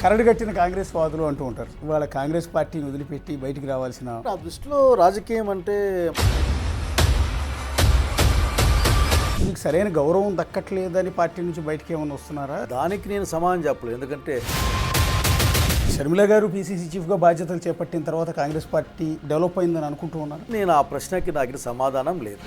కరడుగట్టిన కాంగ్రెస్ వాదులు అంటూ ఉంటారు. ఇవాళ కాంగ్రెస్ పార్టీని వదిలిపెట్టి బయటికి రావాల్సిన నా దృష్టిలో రాజకీయం అంటే మీకు సరైన గౌరవం దక్కట్లేదని పార్టీ నుంచి బయటికి ఏమైనా వస్తున్నారా? దానికి నేను సమాధానం చెప్పలేదు. ఎందుకంటే షర్మిల గారు పీసీసీ చీఫ్గా బాధ్యతలు చేపట్టిన తర్వాత కాంగ్రెస్ పార్టీ డెవలప్ అయిందని అనుకుంటూ ఉన్నారు. నేను ఆ ప్రశ్నకి నాకు సమాధానం లేదు.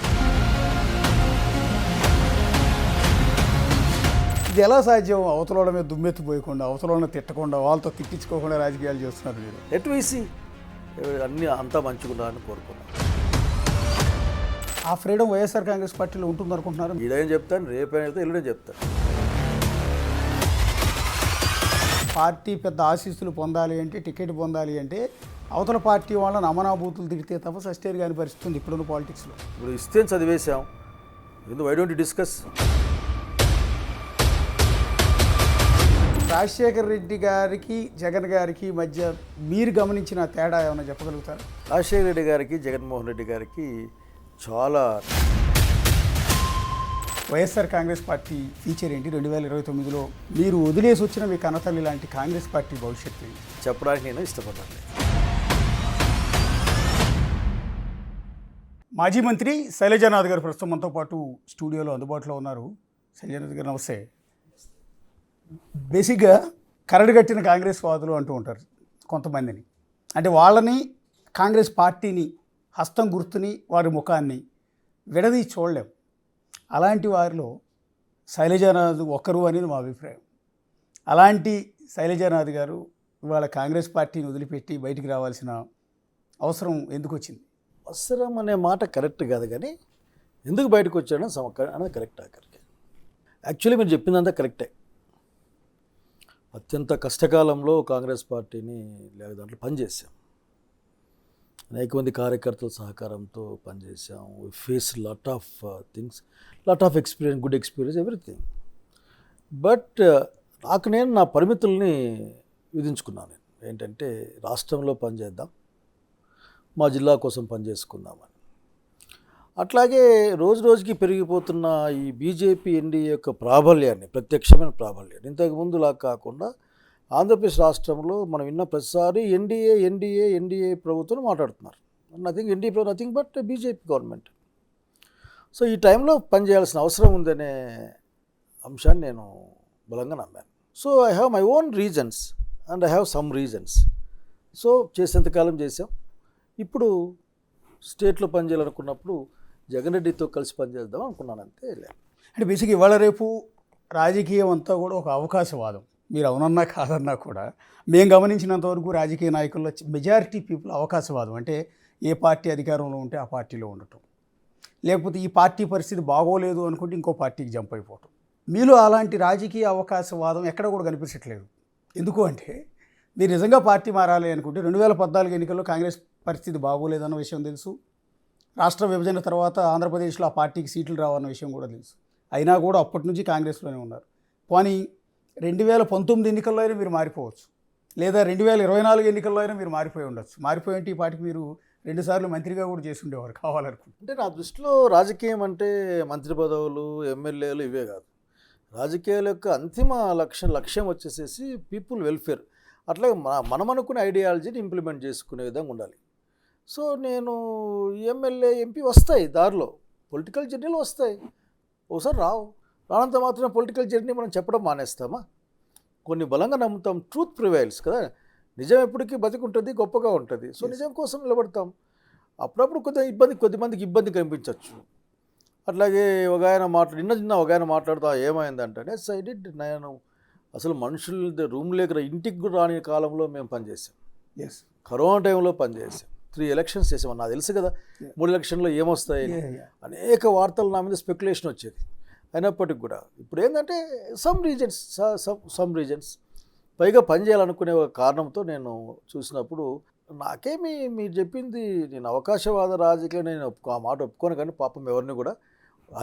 ఇది ఎలా సాధ్యం? అవతల మీద దుమ్మెత్తిపోయకుండా, అవతల తిట్టకుండా, వాళ్ళతో తిట్టించుకోకుండా రాజకీయాలు చేస్తున్నారు మీరు. ఎటువైసి అన్నీ అంతా మంచిగుండాలని కోరుకున్నాను. ఆ ఫ్రీడమ్ వైఎస్ఆర్ కాంగ్రెస్ పార్టీలో ఉంటుంది అనుకుంటున్నారు? ఇదేం చెప్తాను, రేపైతే ఎల్లుడే చెప్తాను. పార్టీ పెద్ద ఆశీస్సులు పొందాలి అంటే, టికెట్ పొందాలి అంటే అవతల పార్టీ వాళ్ళని అమనాభూతులు తిడితే తప్ప సస్టైన్ కాని పరిస్థితి ఉంది ఇప్పుడున్న పాలిటిక్స్లో. ఇప్పుడు ఇస్తే చదివేశాం, ఎందుకు why don't discuss? Rajasekhar Reddy గారికి జగన్ గారికి మధ్య మీరు గమనించిన తేడా ఏమైనా చెప్పగలుగుతారు? రాజశేఖర రెడ్డి గారికి జగన్మోహన్ రెడ్డి గారికి చాలా వైఎస్ఆర్ కాంగ్రెస్ పార్టీ ఫీచర్ ఏంటి? 2029లో మీరు వదిలేసి వచ్చిన మీ కన్నతల్లి లాంటి కాంగ్రెస్ పార్టీ భవిష్యత్తు ఏంటి చెప్పడానికి నేను ఇష్టపడ్డాను. మాజీ మంత్రి శైలజానాథ్ గారు ప్రస్తుతం మనతో పాటు స్టూడియోలో అందుబాటులో ఉన్నారు. శైలజానాథ్ గారు నమస్తే. బేసిక్గా కరడుగట్టిన కాంగ్రెస్ వాదులు అంటూ ఉంటారు కొంతమందిని. అంటే వాళ్ళని, కాంగ్రెస్ పార్టీని, హస్తం గుర్తుని, వారి ముఖాన్ని విడదీ చూడలేం. అలాంటి వారిలో శైలజానాథ్ ఒకరు అనేది మా అభిప్రాయం. అలాంటి శైలజానాథ్ గారు ఇవాళ కాంగ్రెస్ పార్టీని వదిలిపెట్టి బయటికి రావాల్సిన అవసరం ఎందుకు వచ్చింది? అవసరం అనే మాట కరెక్ట్ కాదు, కానీ ఎందుకు బయటకు వచ్చాడో అనేది కరెక్ట్. అక్కడికి యాక్చువల్లీ మీరు చెప్పిందంతా కరెక్టే. అత్యంత కష్టకాలంలో కాంగ్రెస్ పార్టీని లేక దాంట్లో పనిచేసాం. అనేక మంది కార్యకర్తల సహకారంతో పనిచేసాం. We face lot of things, lot of experience, good experience, everything. But నాకు నేను నా పరిమితుల్ని విధించుకున్నాను. ఏంటంటే రాష్ట్రంలో పనిచేద్దాం, మా జిల్లా కోసం పనిచేసుకుందామని. అట్లాగే రోజు రోజుకి పెరిగిపోతున్న ఈ బీజేపీ ఎన్డీఏ యొక్క ప్రాబల్యాన్ని, ప్రత్యక్షమైన ప్రాబల్యాన్ని, ఇంతకుముందులా కాకుండా ఆంధ్రప్రదేశ్ రాష్ట్రంలో మనం విన్న ప్రతిసారి ఎన్డీఏ ప్రభుత్వం మాట్లాడుతున్నారు. నథింగ్ ఎన్డీఏ ప్రభుత్వం, nothing but BJP government. So ఈ టైంలో పనిచేయాల్సిన అవసరం ఉందనే అంశాన్ని నేను బలంగా నమ్మాను. So I have my own reasons and I have some reasons. So చేసేంతకాలం చేసాం. ఇప్పుడు స్టేట్లో పనిచేయాలనుకున్నప్పుడు జగన్ రెడ్డితో కలిసి పనిచేద్దాం అనుకున్నాను, అంతే. అంటే బేసిక్ ఇవాళ రేపు రాజకీయం అంతా కూడా ఒక అవకాశవాదం. మీరు అవునన్నా కాదన్నా కూడా మేము గమనించినంతవరకు రాజకీయ నాయకుల్లో మెజారిటీ పీపుల్ అవకాశవాదం. అంటే ఏ పార్టీ అధికారంలో ఉంటే ఆ పార్టీలో ఉండటం, లేకపోతే ఈ పార్టీ పరిస్థితి బాగోలేదు అనుకుంటే ఇంకో పార్టీకి జంప్ అయిపోవటం. మీలో అలాంటి రాజకీయ అవకాశవాదం ఎక్కడ కూడా కనిపించట్లేదు. ఎందుకు అంటే మీరు నిజంగా పార్టీ మారాలి అనుకుంటే 2014 ఎన్నికల్లో కాంగ్రెస్ పరిస్థితి బాగోలేదన్న విషయం తెలుసు. రాష్ట్ర విభజన తర్వాత ఆంధ్రప్రదేశ్లో ఆ పార్టీకి సీట్లు రావన్న విషయం కూడా తెలుసు. అయినా కూడా అప్పటి నుంచి కాంగ్రెస్లోనే ఉన్నారు. కానీ 2019 ఎన్నికల్లో అయినా మీరు మారిపోవచ్చు, లేదా 2024 ఎన్నికల్లో అయినా మీరు మారిపోయి ఉండొచ్చు. మారిపోయింటే ఈ పార్టీకి మీరు 2 సార్లు మంత్రిగా కూడా చేసి ఉండేవారు కావాలనుకుంటే. అంటే నా దృష్టిలో రాజకీయం అంటే మంత్రి పదవులు, ఎమ్మెల్యేలు ఇవే కాదు. రాజకీయాల యొక్క అంతిమ లక్ష్యం వచ్చేసేసి పీపుల్ వెల్ఫేర్. అట్లాగే మనం అనుకునే ఐడియాలజీని ఇంప్లిమెంట్ చేసుకునే విధంగా ఉండాలి. సో నేను ఎమ్మెల్యే, ఎంపీ వస్తాయి, దారిలో పొలిటికల్ జర్నీలు వస్తాయి, ఒకసారి రానంత మాత్రం పొలిటికల్ జర్నీ మనం చెప్పడం మానేస్తామా? కొన్ని బలంగా నమ్ముతాం. ట్రూత్ ప్రివైల్స్ కదా, నిజం ఎప్పటికీ బతికుంటుంది, గొప్పగా ఉంటుంది. సో నిజం కోసం నిలబడతాం. అప్పుడప్పుడు కొద్దిమందికి ఇబ్బంది కనిపించవచ్చు. అట్లాగే ఒక ఆయన నిన్న ఒక ఆయన మాట్లాడుతూ ఏమైందంటే నేను అసలు మనుషులు రూమ్ లేక ఇంటికి కూడా రాని కాలంలో మేము పనిచేసాం. కరోనా టైంలో పనిచేసాం. 3 ఎలక్షన్స్ చేసాం. నాకు తెలుసు కదా 3 ఎలక్షన్లో ఏమొస్తాయి, అనేక వార్తలు నా మీద స్పెక్యులేషన్ వచ్చేది. అయినప్పటికి కూడా ఇప్పుడు ఏంటంటే సమ్ రీజన్స్ పైగా పనిచేయాలనుకునే ఒక కారణంతో నేను చూసినప్పుడు నాకేమి మీరు చెప్పింది, నేను అవకాశవాద రాజకీయం నేను ఆ మాట ఒప్పుకోను, కానీ పాపం ఎవరిని కూడా,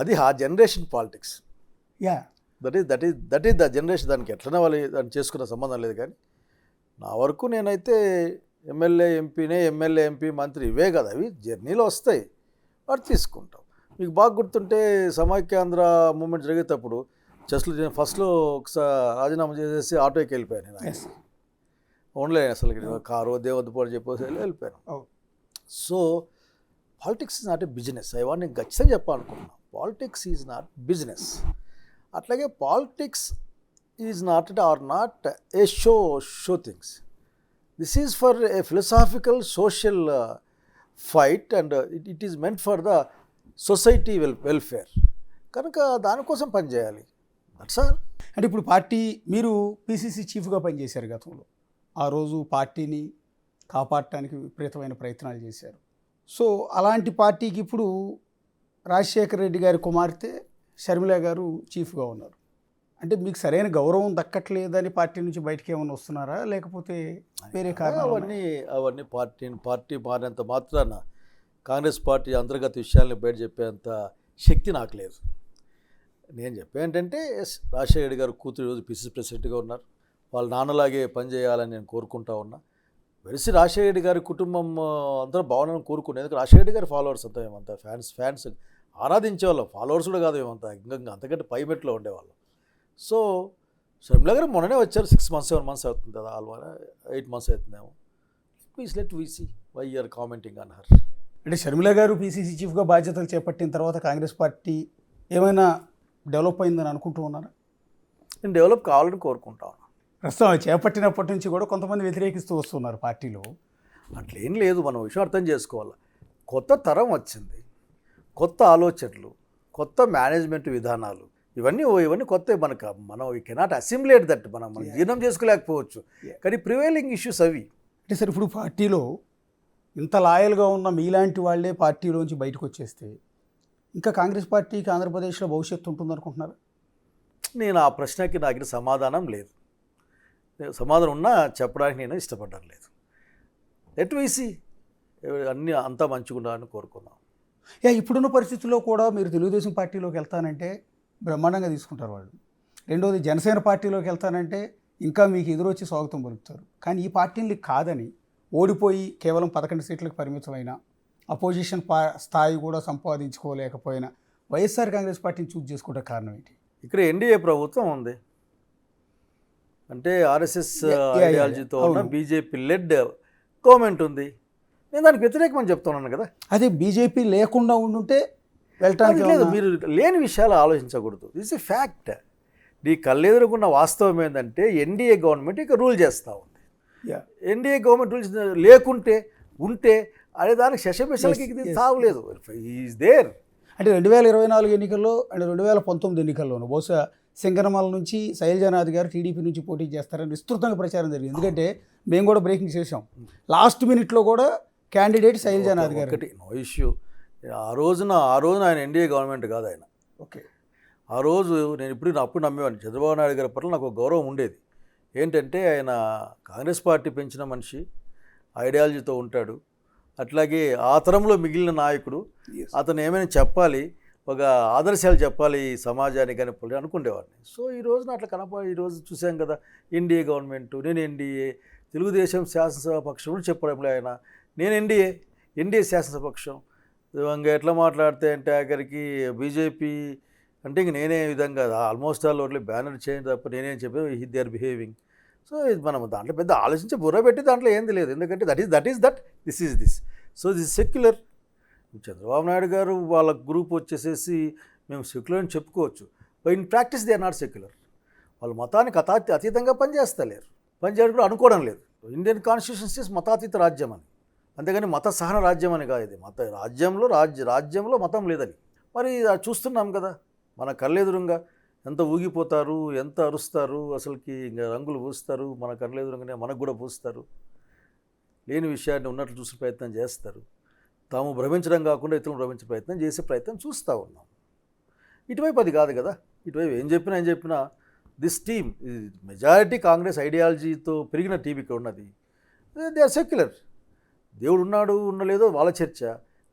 అది ఆ generation politics. That is the generation. దానికి ఎట్లనే వాళ్ళు దాన్ని చేసుకున్న సంబంధం లేదు. కానీ నా వరకు నేనైతే ఎమ్మెల్యే ఎంపీ మంత్రి ఇవే కదా, అవి జర్నీలో వస్తాయి, వాటి తీసుకుంటాం. మీకు బాగా గుర్తుంటే సమైక్యాంధ్ర మూమెంట్ జరిగేటప్పుడు జస్ట్ నేను ఫస్ట్లో ఒకసారి రాజీనామా చేసేసి ఆటోకి వెళ్ళిపోయాను నేను. ఓన్లీ అసలు కారు దేవద్దుపోటు చెప్పేసి వెళ్ళిపోయాను. అవును. So politics is not a business. నేను ఖచ్చితంగా చెప్పాలనుకున్నాను, పాలిటిక్స్ ఈజ్ నాట్ బిజినెస్. అట్లాగే politics is not a show things. This is for a philosophical social fight and it is meant for the society welfare. కనుక దానికోసం పనిచేయాలి. That's all. అంటే ఇప్పుడు party మీరు పిసిసి చీఫ్గా పనిచేశారు గతంలో. ఆ రోజు పార్టీని కాపాడటానికి విపరీతమైన ప్రయత్నాలు చేశారు. సో అలాంటి పార్టీకి ఇప్పుడు రాజశేఖర రెడ్డి గారి కుమార్తె షర్మిల గారు చీఫ్గా ఉన్నారు. అంటే మీకు సరైన గౌరవం దక్కట్లేదని పార్టీ నుంచి బయటకు ఏమైనా వస్తున్నారా, లేకపోతే వేరే కారణాలు? అవన్నీ పార్టీ మారినంత మాత్రాన కాంగ్రెస్ పార్టీ అంతర్గత విషయాల్ని బయట చెప్పేంత శక్తి నాకు లేదు. నేను చెప్పే ఏంటంటే రాజశేఖర రెడ్డి గారు కూతురు ఈరోజు పిసిసి ప్రెసిడెంట్గా ఉన్నారు. వాళ్ళ నాన్నలాగే పనిచేయాలని నేను కోరుకుంటా ఉన్నా. వెలిసి రాజశేఖర రెడ్డి గారి కుటుంబం అందరూ బాగున్నారని కోరుకున్నాను. ఎందుకంటే రాజశేఖర రెడ్డి గారి ఫాలోవర్స్ అంతా ఏమంతా ఫ్యాన్స్ ఆరాధించేవాళ్ళం. ఫాలోవర్స్ కూడా కాదు, ఏమంతా ఇంకా అంతకంటే పై మెట్లో ఉండేవాళ్ళం. సో షర్మిల గారు మొన్ననే వచ్చారు. 6 months 7 months అవుతుంది కదా, 8 months అవుతుందేమో. Please let we see why you are commenting on her. అంటే షర్మిల గారు పిసిసి చీఫ్గా బాధ్యతలు చేపట్టిన తర్వాత కాంగ్రెస్ పార్టీ ఏమైనా డెవలప్ అయిందని అనుకుంటూ ఉన్నారా? నేను డెవలప్ కావాలని కోరుకుంటా ఉన్నాను. ప్రస్తుతం చేపట్టినప్పటి నుంచి కూడా కొంతమంది వ్యతిరేకిస్తూ వస్తున్నారు పార్టీలో. అట్లేం లేదు, మనం విషయం అర్థం చేసుకోవాలి. కొత్త తరం వచ్చింది, కొత్త ఆలోచనలు, కొత్త మేనేజ్మెంట్ విధానాలు, ఇవన్నీ కొత్త. మనం వీ కెనాట్ అసిమ్యులేట్ దట్. మనం జీర్ణం చేసుకోలేకపోవచ్చు, కానీ ప్రివైలింగ్ ఇష్యూస్ అవి. అంటే సార్ ఇప్పుడు పార్టీలో ఇంత లాయల్గా ఉన్న మీలాంటి వాళ్ళే పార్టీలోంచి బయటకు వచ్చేస్తే ఇంకా కాంగ్రెస్ పార్టీకి ఆంధ్రప్రదేశ్లో భవిష్యత్తు ఉంటుందనుకుంటున్నారు? నేను ఆ ప్రశ్నకి నాకు సమాధానం లేదు. సమాధానం ఉన్నా చెప్పడానికి నేను ఇష్టపడడం లేదు. Let we see. అన్నీ అంతా మంచిగా ఉండాలని కోరుకున్నాం. ఇప్పుడున్న పరిస్థితుల్లో కూడా మీరు తెలుగుదేశం పార్టీలోకి వెళ్తానంటే బ్రహ్మాండంగా తీసుకుంటారు వాళ్ళు. రెండోది జనసేన పార్టీలోకి వెళ్తానంటే ఇంకా మీకు ఎదురొచ్చి స్వాగతం పలుకుతారు. కానీ ఈ పార్టీని కాదని ఓడిపోయి కేవలం 11 సీట్లకు పరిమితమైన అపోజిషన్ స్థాయి కూడా సంపాదించుకోలేకపోయిన వైఎస్ఆర్ కాంగ్రెస్ పార్టీని చూస్ చేసుకుంటే కారణం ఏంటి? ఇక్కడ ఎన్డీఏ ప్రభుత్వం ఉంది, అంటే ఆర్ఎస్ఎస్ ఐడియాలజీతో ఉన్న బీజేపీ లెడ్ గవర్నమెంట్ ఉంది. నేను దానికి వ్యతిరేకమని చెప్తున్నాను కదా. అదే బీజేపీ లేకుండా ఉండుంటే వెళ్ళటానికి లేదు. మీరు లేని విషయాలు ఆలోచించకూడదు. This is fact. నీ కళ్ళెదురుకున్న వాస్తవం ఏంటంటే ఎన్డీఏ గవర్నమెంట్ ఇక రూల్ చేస్తూ ఉంది. ఎన్డీఏ గవర్నమెంట్ రూల్స్ లేకుంటే ఉంటే అదే దానికి శశమిషలకి తావులేదు. Is there. అంటే 2024 ఎన్నికల్లో అండ్ 2019 ఎన్నికల్లోనూ బహుశా సింగనమల నుంచి శైలజానాథ్ గారు టీడీపీ నుంచి పోటీ చేస్తారని విస్తృతంగా ప్రచారం జరిగింది. ఎందుకంటే మేము కూడా బ్రేకింగ్ చేసాం. లాస్ట్ మినిట్లో కూడా క్యాండిడేట్ శైలజానాథ్ గారు. ఒకటి నో ఇష్యూ. ఆ రోజున ఆయన ఎన్డీఏ గవర్నమెంట్ కాదు ఆయన. ఓకే. ఆ రోజు నేను అప్పుడు నమ్మేవాడిని. చంద్రబాబు నాయుడు గారి పట్ల నాకు ఒక గౌరవం ఉండేది. ఏంటంటే ఆయన కాంగ్రెస్ పార్టీ పెంచిన మనిషి, ఐడియాలజీతో ఉంటాడు. అట్లాగే ఆ తరంలో మిగిలిన నాయకుడు, అతను ఏమైనా చెప్పాలి, ఒక ఆదర్శాలు చెప్పాలి సమాజానికి అని అనుకునేవాడిని. సో ఈ రోజున అట్లా ఈరోజు చూసాం కదా, ఎన్డీఏ గవర్నమెంట్, నేను ఎన్డీఏ, తెలుగుదేశం శాసనసభ పక్షం చెప్పడం ఆయన, నేను ఎన్డీఏ శాసనసభ పక్షం. ఇంకా ఎట్లా మాట్లాడితే అంటే ఆఖరికి బీజేపీ అంటే ఇంక నేనే విధంగా ఆల్మోస్ట్ ఆల్ ఓట్లే బ్యానర్ చేయండి తప్ప నేనేం చెప్పి దే ఆర్ బిహేవింగ్. సో ఇది మనం దాంట్లో పెద్ద ఆలోచించి బుర్ర పెట్టి దాంట్లో ఏంది లేదు. ఎందుకంటే this is this. So this secular. Chandrababu Naidu గారు వాళ్ళ గ్రూప్ వచ్చేసేసి మేము సెక్యులర్ అని చెప్పుకోవచ్చు, but in practice they are not secular. వాళ్ళు మతానికి అతీతంగా పనిచేయడం కూడా అనుకోవడం లేదు. ఇండియన్ కాన్స్టిట్యూషన్ ఇస్ మతాతీత రాజ్యం అని, అంతేగాని మత సహన రాజ్యం అని కాదు. ఇది మత రాజ్యంలో మతం లేదని. మరి చూస్తున్నాం కదా, మన కళ్ళెదురుగా ఎంత ఊగిపోతారు, ఎంత అరుస్తారు, అసలుకి ఇంకా రంగులు పూస్తారు. మన కళ్ళెదురుగానే మనకు కూడా పూస్తారు. లేని విషయాన్ని ఉన్నట్లు చూసే ప్రయత్నం చేస్తారు. తాము భ్రమించడం కాకుండా ఇతరులను భ్రమించే ప్రయత్నం చూస్తూ ఉన్నాం. ఇటువైపు అది కాదు కదా. ఇటువైపు ఏం చెప్పినా దిస్ టీమ్ మెజారిటీ కాంగ్రెస్ ఐడియాలజీతో పెరిగిన టీం ఇక్కడ ఉన్నది. They are secular. దేవుడు ఉన్నాడు ఉండలేదో వాళ్ళ చర్చ,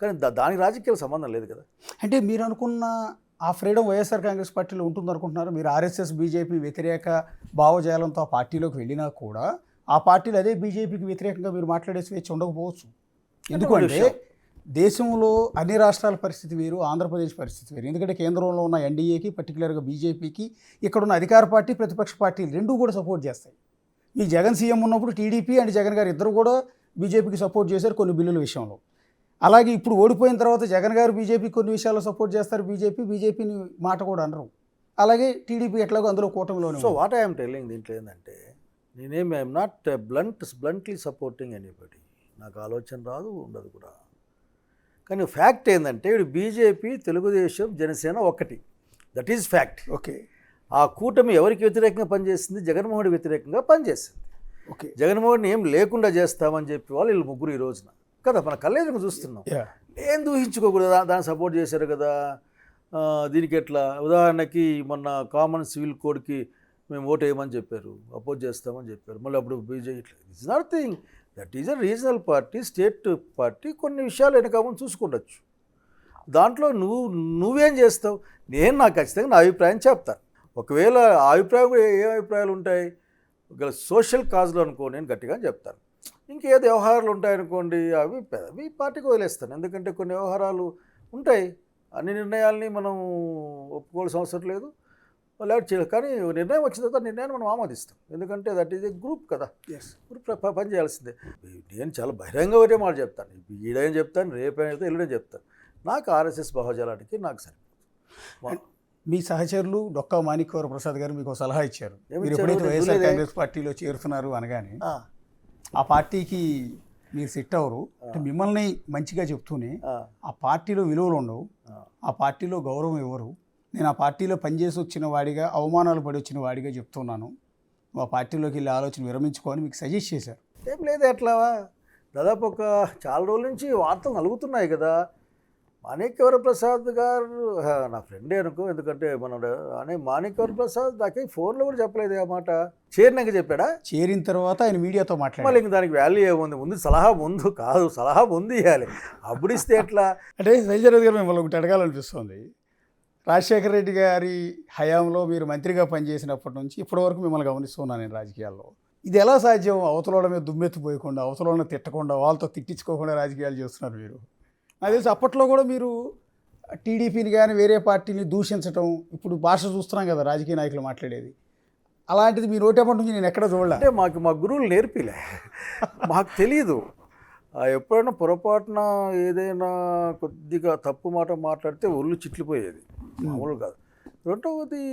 కానీ దానికి రాజకీయాలకు సంబంధం లేదు కదా. అంటే మీరు అనుకున్న ఆ ఫ్రీడమ్ వైఎస్ఆర్ కాంగ్రెస్ పార్టీలో ఉంటుందనుకుంటున్నారు? మీరు ఆర్ఎస్ఎస్ బీజేపీ వ్యతిరేక భావజాలంతో ఆ పార్టీలోకి వెళ్ళినా కూడా ఆ పార్టీలో అదే బీజేపీకి వ్యతిరేకంగా మీరు మాట్లాడే స్వేచ్ఛ ఉండకపోవచ్చు. ఎందుకంటే దేశంలో అన్ని రాష్ట్రాల పరిస్థితి వేరు, ఆంధ్రప్రదేశ్ పరిస్థితి వేరు. ఎందుకంటే కేంద్రంలో ఉన్న ఎన్డీఏకి, పర్టికులర్గా బీజేపీకి ఇక్కడున్న అధికార పార్టీ, ప్రతిపక్ష పార్టీలు రెండూ కూడా సపోర్ట్ చేస్తాయి. మీ జగన్ సీఎం ఉన్నప్పుడు టీడీపీ అండ్ జగన్ గారు ఇద్దరు కూడా బీజేపీకి సపోర్ట్ చేశారు కొన్ని బిల్లుల విషయంలో. అలాగే ఇప్పుడు ఓడిపోయిన తర్వాత జగన్ గారు బీజేపీ కొన్ని విషయాల్లో సపోర్ట్ చేస్తారు, బీజేపీని మాట కూడా అనరు. అలాగే టీడీపీ ఎట్లాగో అందులో కూటమిలోనే. సో వాట్ ఐఎమ్ టెల్లింగ్ దీంట్లో ఏంటంటే, I'm not bluntly supporting anybody. నాకు ఆలోచన రాదు, ఉండదు కూడా. కానీ ఫ్యాక్ట్ ఏంటంటే ఇప్పుడు బీజేపీ, తెలుగుదేశం, జనసేన ఒకటి. That is fact. ఓకే. ఆ కూటమి ఎవరికి వ్యతిరేకంగా పనిచేస్తుంది? జగన్మోహన్ వ్యతిరేకంగా పనిచేస్తుంది. ఓకే. జగన్మోహన్ ఏం లేకుండా చేస్తామని చెప్పి వాళ్ళు వీళ్ళు ముగ్గురు ఈ రోజున కదా మన కళ్ళెదురుగా చూస్తున్నాం. ఏం దూహించుకోకూడదు, దాన్ని సపోర్ట్ చేశారు కదా. దీనికి ఎట్లా ఉదాహరణకి మొన్న కామన్ సివిల్ కోడ్కి మేము ఓటు వేయమని చెప్పారు, అపోజ్ చేస్తామని చెప్పారు. మళ్ళీ అప్పుడు బీజేపీ ఇట్లా it's not thing. That is a regional party, state party. కొన్ని విషయాలు వెనకామని చూసుకుండొచ్చు. దాంట్లో నువ్వేం చేస్తావు? నాకు ఖచ్చితంగా నా అభిప్రాయం చెప్తాను. ఒకవేళ ఆ అభిప్రాయం ఏ అభిప్రాయాలు ఉంటాయి? ఒకవేళ సోషల్ కాజ్లో అనుకో నేను గట్టిగా చెప్తాను. ఇంకేదో వ్యవహారాలు ఉంటాయనుకోండి, అవి పార్టీకి వదిలేస్తాను. ఎందుకంటే కొన్ని వ్యవహారాలు ఉంటాయి, అన్ని నిర్ణయాల్ని మనం ఒప్పుకోవాల్సిన అవసరం లేదు, లేట్ చేయాలి. కానీ నిర్ణయం వచ్చిన తర్వాత నిర్ణయాన్ని మనం ఆమోదిస్తాం. ఎందుకంటే దట్ ఈజ్ ఏ గ్రూప్ కదా, గ్రూప్ పని చేయాల్సిందే. నేను చాలా బహిరంగ ఒకటే మాట చెప్తాను, ఈడేం చెప్తాను, రేపైతే ఎల్లుడే చెప్తాను. నాకు ఆర్ఎస్ఎస్ భావజాలానికి నాకు సరిపోతుంది. మీ సహచరులు డొక్కా మాణిక్యవర ప్రసాద్ గారు మీకు సలహా ఇచ్చారు. మీరు ఎప్పుడైతే వైఎస్ఆర్ కాంగ్రెస్ పార్టీలో చేరుతున్నారు అనగానే ఆ పార్టీకి మీరు సెట్ అవ్వరు అంటే మిమ్మల్ని మంచిగా చెప్తూనే ఆ పార్టీలో విలువలు ఉండవు, ఆ పార్టీలో గౌరవం ఇవ్వరు, నేను ఆ పార్టీలో పనిచేసి వచ్చిన వాడిగా, అవమానాలు పడి వచ్చిన వాడిగా చెప్తున్నాను, ఆ పార్టీలోకి వెళ్ళి ఆలోచన విరమించుకోని మీకు సజెస్ట్ చేశారు. ఏం లేదు, ఎట్లా దాదాపు ఒక చాలా రోజుల నుంచి వార్తలు నలుగుతున్నాయి కదా. మాణిక్యవర ప్రసాద్ గారు నా ఫ్రెండే అనుకో, ఎందుకంటే మాణిక్యవర ప్రసాద్ నాకే ఫోన్లో కూడా చెప్పలేదు ఆ మాట. చేరినాక చెప్పాడా? చేరిన తర్వాత ఆయన మీడియాతో మాట్లాడారు. మళ్ళీ ఇంక దానికి వాల్యూ ఏముంది? ముందు సలహా ముందు ఇవ్వాలి, అప్పుడు ఇస్తే ఎట్లా? అంటే సంజయ్ గారు మిమ్మల్ని ఒకటి అడగాలనిపిస్తుంది. రాజశేఖర రెడ్డి గారి హయాంలో మీరు మంత్రిగా పనిచేసినప్పటి నుంచి ఇప్పటివరకు మిమ్మల్ని గమనిస్తున్నాను నేను రాజకీయాల్లో. ఇది ఎలా సాధ్యం? అవతల మీద దుమ్మెత్తిపోయకుండా, అవతల తిట్టకుండా, వాళ్ళతో తిట్టించుకోకుండా రాజకీయాలు చేస్తున్నారు మీరు. నాకు తెలిసి అప్పట్లో కూడా మీరు టీడీపీని కానీ వేరే పార్టీని దూషించడం, ఇప్పుడు భాష చూస్తున్నాం కదా రాజకీయ నాయకులు మాట్లాడేది, అలాంటిది మీ నోటేపటి నుంచి నేను ఎక్కడ చూడలే. అంటే మా గురువులు నేర్పిలే, మాకు తెలీదు. ఎప్పుడైనా పొరపాటున ఏదైనా కొద్దిగా తప్పు మాట మాట్లాడితే ఒళ్ళు చిట్లిపోయేది, మామూలు కాదు. రెండవది,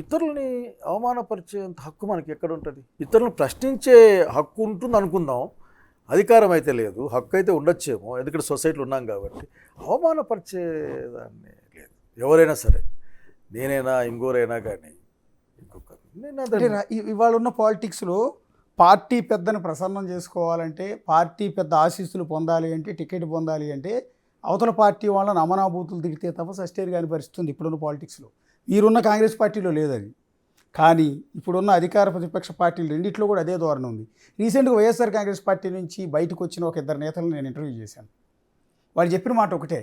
ఇతరులని అవమానపరిచేంత హక్కు మనకి ఎక్కడ ఉంటుంది? ఇతరులను ప్రశ్నించే హక్కు ఉంటుంది అనుకుందాం, అధికారం అయితే లేదు, హక్కు అయితే ఉండొచ్చేమో, ఎందుకంటే సొసైటీలో ఉన్నాం కాబట్టి. అవమానపరిచేదాన్ని లేదు, ఎవరైనా సరే, నేనైనా ఇంకోరైనా కానీ ఇవాళ ఉన్న పాలిటిక్స్లో పార్టీ పెద్దను ప్రసన్నం చేసుకోవాలంటే, పార్టీ పెద్ద ఆశీస్సులు పొందాలి అంటే, టికెట్ పొందాలి అంటే అవతల పార్టీ వాళ్ళని అమనాభూతులు తిడితే తప్ప సస్టైన్ కాని పరిస్థితుంది ఇప్పుడున్న పాలిటిక్స్లో. మీరున్న కాంగ్రెస్ పార్టీలో లేదది. కానీ ఇప్పుడున్న అధికార ప్రతిపక్ష పార్టీలు రెండిట్లో కూడా అదే ధోరణి ఉంది. రీసెంట్గా వైఎస్ఆర్ కాంగ్రెస్ పార్టీ నుంచి బయటకు వచ్చిన ఒక ఇద్దరు నేతలను నేను ఇంటర్వ్యూ చేశాను. వాళ్ళు చెప్పిన మాట ఒకటే,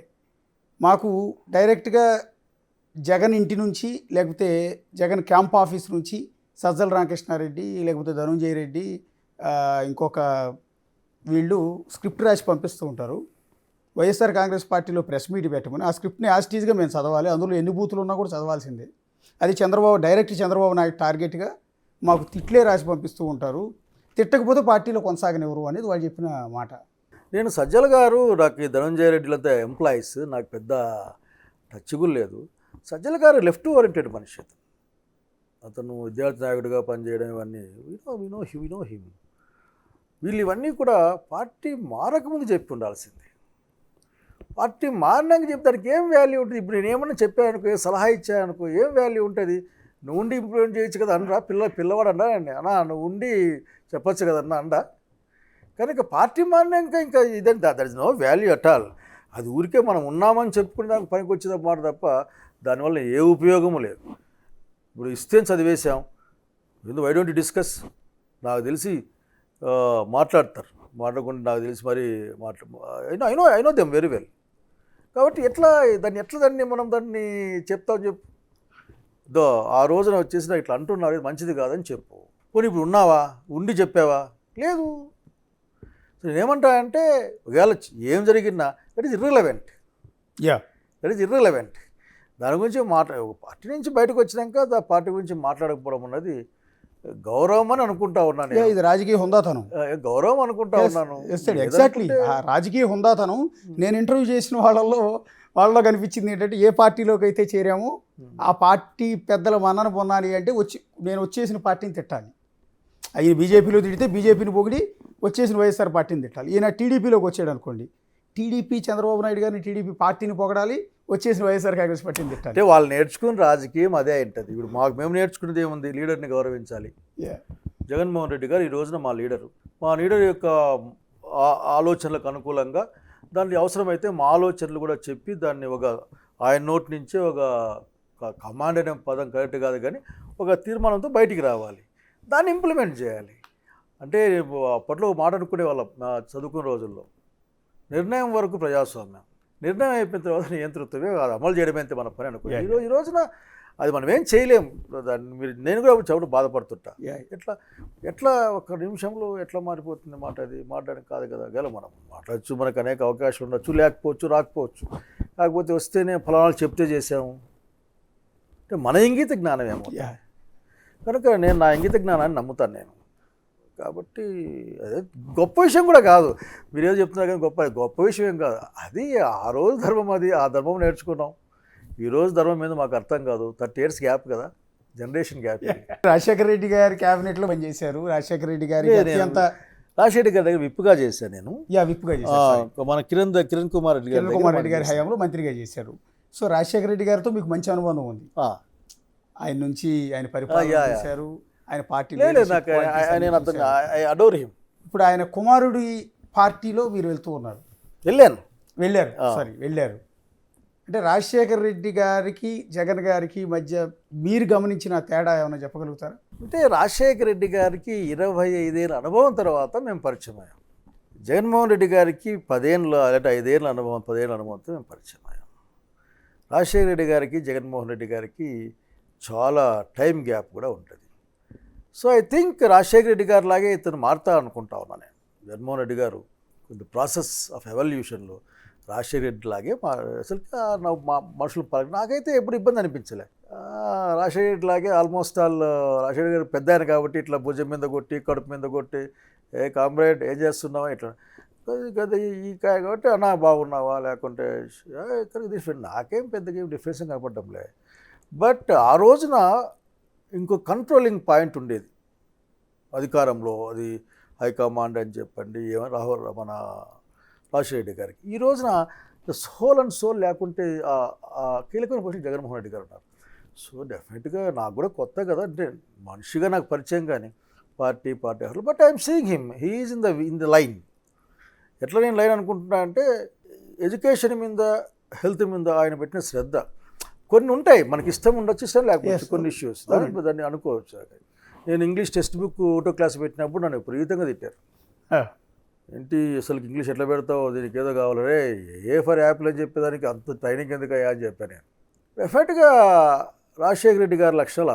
మాకు డైరెక్ట్గా జగన్ ఇంటి నుంచి, లేకపోతే జగన్ క్యాంప్ ఆఫీస్ నుంచి సజ్జల రామకృష్ణారెడ్డి, లేకపోతే ధనుంజయ రెడ్డి, ఇంకొక వీళ్ళు స్క్రిప్ట్ రాసి పంపిస్తూ ఉంటారు. వైఎస్ఆర్ కాంగ్రెస్ పార్టీలో ప్రెస్ మీట్ పెట్టమని, ఆ స్క్రిప్ట్ని యాస్టీజ్గా మేము చదవాలి, అందులో ఎన్ని బూతులు ఉన్నా కూడా చదవాల్సిందే. అది చంద్రబాబు నాయుడు టార్గెట్గా మాకు తిట్లే రాసి పంపిస్తూ ఉంటారు, తిట్టకపోతే పార్టీలో కొనసాగనివ్వరు అనేది వాళ్ళు చెప్పిన మాట. నేను సజ్జల గారు, నాకు ధనంజయ రెడ్డిలంతా ఎంప్లాయీస్, నాకు పెద్ద టచ్గులు లేదు. సజ్జల గారు లెఫ్ట్ ఓరియంటెడ్ మనిషి. అతను విద్యార్థి నాయకుడిగా పనిచేయడం ఇవన్నీ వినో హిమ్. వీళ్ళు ఇవన్నీ కూడా పార్టీ మారకముందు చెప్పి ఉండాల్సింది. పార్టీ మారినాక చెప్తానికి ఏం వాల్యూ ఉంటుంది? ఇప్పుడు నేను ఏమన్నా చెప్పానుకో, సలహా ఇచ్చానుకో, ఏం వాల్యూ ఉంటుంది? నువ్వు ఉండి ఇంప్లిమెంట్ చేయొచ్చు కదా అనరా, పిల్లవాడు అన్నా అన్నా నువ్వు ఉండి చెప్పచ్చు కదన్నా అండా. కనుక పార్టీ మారినాక ఇంకా ఇదంతా that is no value at all. అది ఊరికే మనం ఉన్నామని చెప్పుకునే దానికి పనికి వచ్చేది మాట తప్ప దానివల్ల ఏ ఉపయోగము లేదు. ఇప్పుడు ఇస్తే చదివేశాం, ఎందుకు వై డోంట్ డిస్కస్? నాకు తెలిసి మాట్లాడతారు, మాట్లాడకుండా నాకు తెలిసి మరి I know them very well. కాబట్టి దాన్ని మనం చెప్తామని చెప్పు. ఆ రోజున వచ్చేసిన ఇట్లా అంటున్నారు, ఇది మంచిది కాదని చెప్పు. పోనీ ఇప్పుడు ఉన్నావా, ఉండి చెప్పావా? లేదు. నేనేమంటా అంటే, ఒకవేళ ఏం జరిగినా దట్ ఈజ్ ఇర్రిలవెంట్. దాని గురించి పార్టీ నుంచి బయటకు వచ్చినాక పార్టీ గురించి మాట్లాడకపోవడం అన్నది గౌరవం అని అనుకుంటా ఉన్నాను నేను. ఇది రాజకీయ హుందాతనం. గౌరవం అనుకుంటా ఉన్నాను. ఎగ్జాక్ట్లీ ఆ రాజకీయ హుందాతనం. నేను ఇంటర్వ్యూ చేసిన వాళ్ళలో కనిపించింది ఏంటంటే, ఏ పార్టీలోకి అయితే చేరామో ఆ పార్టీ పెద్దల మన్నన పొందాలి అంటే నేను వచ్చేసిన పార్టీని తిట్టాలి. ఆయన బీజేపీలో తిడితే బీజేపీని పొగిడి వచ్చేసిన వైఎస్ఆర్ పార్టీని తిట్టాలి. ఈయన టీడీపీలోకి వచ్చాడు అనుకోండి, టీడీపీ చంద్రబాబు నాయుడు గారిని టీడీపీ పార్టీని పొగడాలి, వచ్చేసిన వైఎస్ఆర్ కాంగ్రెస్ పార్టీని తిట్టాలి. అంటే వాళ్ళు నేర్చుకున్న రాజకీయం అదే ఉంటుంది. ఇప్పుడు మేము నేర్చుకున్నది ఏముంది, లీడర్ని గౌరవించాలి. జగన్మోహన్ రెడ్డి గారు ఈ రోజున మా లీడర్ యొక్క ఆలోచనలకు అనుకూలంగా దాన్ని అవసరమైతే మా ఆలోచనలు కూడా చెప్పి దాన్ని ఆయన నోటి నుంచే కమాండ్ అనే పదం కరెక్ట్ కాదు కానీ ఒక తీర్మానంతో బయటికి రావాలి, దాన్ని ఇంప్లిమెంట్ చేయాలి. అంటే అప్పట్లో మాట అనుకునే వాళ్ళం చదువుకున్న రోజుల్లో, నిర్ణయం వరకు ప్రజాస్వామ్యం, నిర్ణయం అయిపోయిన తర్వాత నియంతృత్వమే అది అమలు చేయడమే మన పని అనుకున్నాం. ఈ రోజున అది మనం ఏం చేయలేం. దాన్ని నేను కూడా చెవుడు బాధపడుతుంటా. ఎట్లా ఒక నిమిషంలో ఎట్లా మారిపోతుంది మాట. అది మాట్లాడడం కాదు కదా, మనం మాట్లాడచ్చు, మనకు అనేక అవకాశాలు ఉండొచ్చు, లేకపోవచ్చు, రాకపోవచ్చు. కాకపోతే వస్తేనే ఫలానాలు చెప్తే చేసాము అంటే మన ఇంగిత జ్ఞానం ఏమో. కనుక నేను నా ఇంగిత జ్ఞానాన్ని నమ్ముతాను నేను. కాబట్టి అదే గొప్ప విషయం కూడా కాదు. మీరేదో చెప్తున్నారు కానీ గొప్ప విషయం ఏం కాదు. అది ఆ రోజు ధర్మం, అది ఆ ధర్మం నేర్చుకున్నాం. ఈరోజు ధర్మం మీద మాకు అర్థం కాదు. 30 years గ్యాప్ కదా, జనరేషన్ గ్యాప్. రాజశేఖర రెడ్డి గారి క్యాబినెట్లో పనిచేశారు. రాజశేఖర రెడ్డి గారి రాజశేఖర గారి దగ్గర విప్పుగా చేశాను నేను. విప్పుగా చేశారు. మన కిరణ్ కుమార్ రెడ్డి గారి హయాంలో మంత్రిగా చేశారు. సో రాజశేఖర రెడ్డి గారితో మీకు మంచి అనుబంధం ఉంది. ఆయన నుంచి ఆయన పరిపాలన చేశారు, ఆయన పార్టీ. ఇప్పుడు ఆయన కుమారుడి పార్టీలో మీరు వెళ్తూ ఉన్నారు. వెళ్ళారు. అంటే రాజశేఖర రెడ్డి గారికి జగన్ గారికి మధ్య మీరు గమనించిన తేడా ఏమైనా చెప్పగలుగుతారా? అంటే రాజశేఖర రెడ్డి గారికి 25 ఏళ్ళ అనుభవం తర్వాత మేము పరిచయం అయ్యాం. జగన్మోహన్ రెడ్డి గారికి 10 ఏళ్ళ అంటే 5 ఏళ్ళ అనుభవం, 10 ఏళ్ళ అనుభవంతో మేము పరిచయం అయ్యాం. రాజశేఖర రెడ్డి గారికి జగన్మోహన్ రెడ్డి గారికి చాలా టైం గ్యాప్ కూడా ఉంటుంది. So I think Rajasekhara Reddy గారు లాగే ఇతను మారుతా అనుకుంటా ఉన్నాను నేను. జగన్మోహన్ రెడ్డి గారు కొంచెం ప్రాసెస్ ఆఫ్ ఎవల్యూషన్లో రాజశేఖర రెడ్డి లాగే అసలు మనుషులు నాకైతే ఎప్పుడు ఇబ్బంది అనిపించలే. రాజశేఖర రెడ్డి లాగే ఆల్మోస్ట్ రాజశేఖర గారు పెద్ద ఆయన కాబట్టి ఇట్లా భుజం మీద కొట్టి, కడుపు మీద కొట్టి, ఏ కామ్రేడ్ ఏం చేస్తున్నావా ఇట్లా కదా, ఈ కాయ కాబట్టి అన్నా బాగున్నావా లేకుంటే డిఫరెంట్. నాకేం పెద్దగా డిఫరెన్స్ కనపడడంలే. బట్ ఆ రోజున ఇంకో కంట్రోలింగ్ పాయింట్ ఉండేది అధికారంలో. అది హైకమాండ్ అని చెప్పండి, మన రాజశేఖర రెడ్డి గారికి. ఈ రోజున సోల్ అండ్ సోల్ లేకుంటే కీలకమైన పొజిషన్ జగన్మోహన్ రెడ్డి గారు ఉన్నారు. సో డెఫినెట్గా నాకు కూడా కొత్త కదా, అంటే మనిషిగా నాకు పరిచయం కానీ పార్టీ అసలు. But I'm seeing him, he is in the line. ఎట్లా నేను లైన్ అనుకుంటున్నా అంటే ఎడ్యుకేషన్ మీద, హెల్త్ మీద ఆయన పెట్టిన శ్రద్ధ. కొన్ని ఉంటాయి మనకి ఇష్టం ఉండొచ్చు, ఇష్టం లేకపోవచ్చు, కొన్ని ఇష్యూస్ దాన్ని అనుకోవచ్చు. నేను ఇంగ్లీష్ టెక్స్ట్ బుక్ 1వ క్లాస్ పెట్టినప్పుడు నన్ను విపరీతంగా తిట్టారు. ఏంటి అసలు ఇంగ్లీష్ ఎట్లా పెడతావు, దీనికి ఏదో కావాలి, రే ఏ ఫర్ యాపిల్ అని చెప్పేదానికి అంత ట్రైనింగ్ ఎందుకు అయ్యా అని చెప్పాను నేను. డెఫినెట్గా రాజశేఖర రెడ్డి గారి లక్షల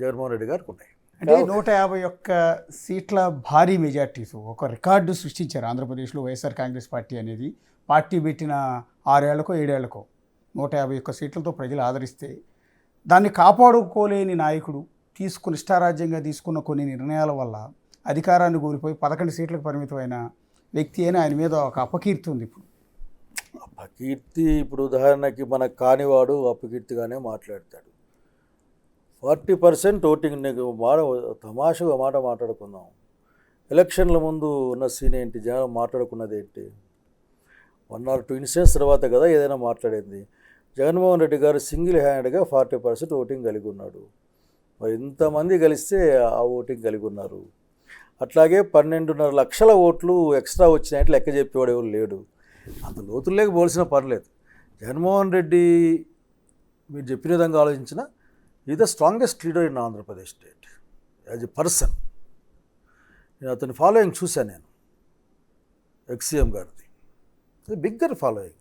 జగన్మోహన్ రెడ్డి గారికి ఉన్నాయి. అంటే 151 సీట్ల భారీ మెజార్టీతో ఒక రికార్డు సృష్టించారు ఆంధ్రప్రదేశ్లో వైఎస్ఆర్ కాంగ్రెస్ పార్టీ అనేది. పార్టీ పెట్టిన 6 ఏళ్లకో 7 ఏళ్లకో 151 సీట్లతో ప్రజలు ఆదరిస్తే దాన్ని కాపాడుకోలేని నాయకుడు ఇష్టారాజ్యంగా తీసుకున్న కొన్ని నిర్ణయాల వల్ల అధికారాన్ని కోల్పోయి 11 సీట్లకు పరిమితమైన వ్యక్తి అని ఆయన మీద ఒక అపకీర్తి ఉంది. అపకీర్తి ఇప్పుడు ఉదాహరణకి మనకు కానివాడు అపకీర్తిగానే మాట్లాడతాడు. 40% ఓటింగ్. తమాషగా మాట్లాడుకుందాం. ఎలక్షన్ల ముందు ఉన్న సీన్ ఏంటి, జనం మాట్లాడుకున్నది ఏంటి? 1 or 2 ఇన్సిడెంట్స్ తర్వాత కదా ఏదైనా మాట్లాడింది. జగన్మోహన్ రెడ్డి గారు సింగిల్ హ్యాండ్గా 40% ఓటింగ్ కలిగి ఉన్నాడు. మరి ఇంతమంది కలిస్తే ఆ ఓటింగ్ కలిగి ఉన్నారు. అట్లాగే 12.5 లక్షల ఓట్లు ఎక్స్ట్రా వచ్చినట్టు లెక్క చెప్పేవాడు ఎవరు లేడు. అంత లోతుల్లోకి పోల్సిన పర్లేదు. జగన్మోహన్ రెడ్డి మీరు చెప్పిన విధంగా ఆలోచించిన is the strongest leader in Andhra Pradesh state as a person. నేను అతని ఫాలోయింగ్ చూశాను. నేను ఎక్స్సీఎం గారిది బిగ్గర్ ఫాలోయింగ్.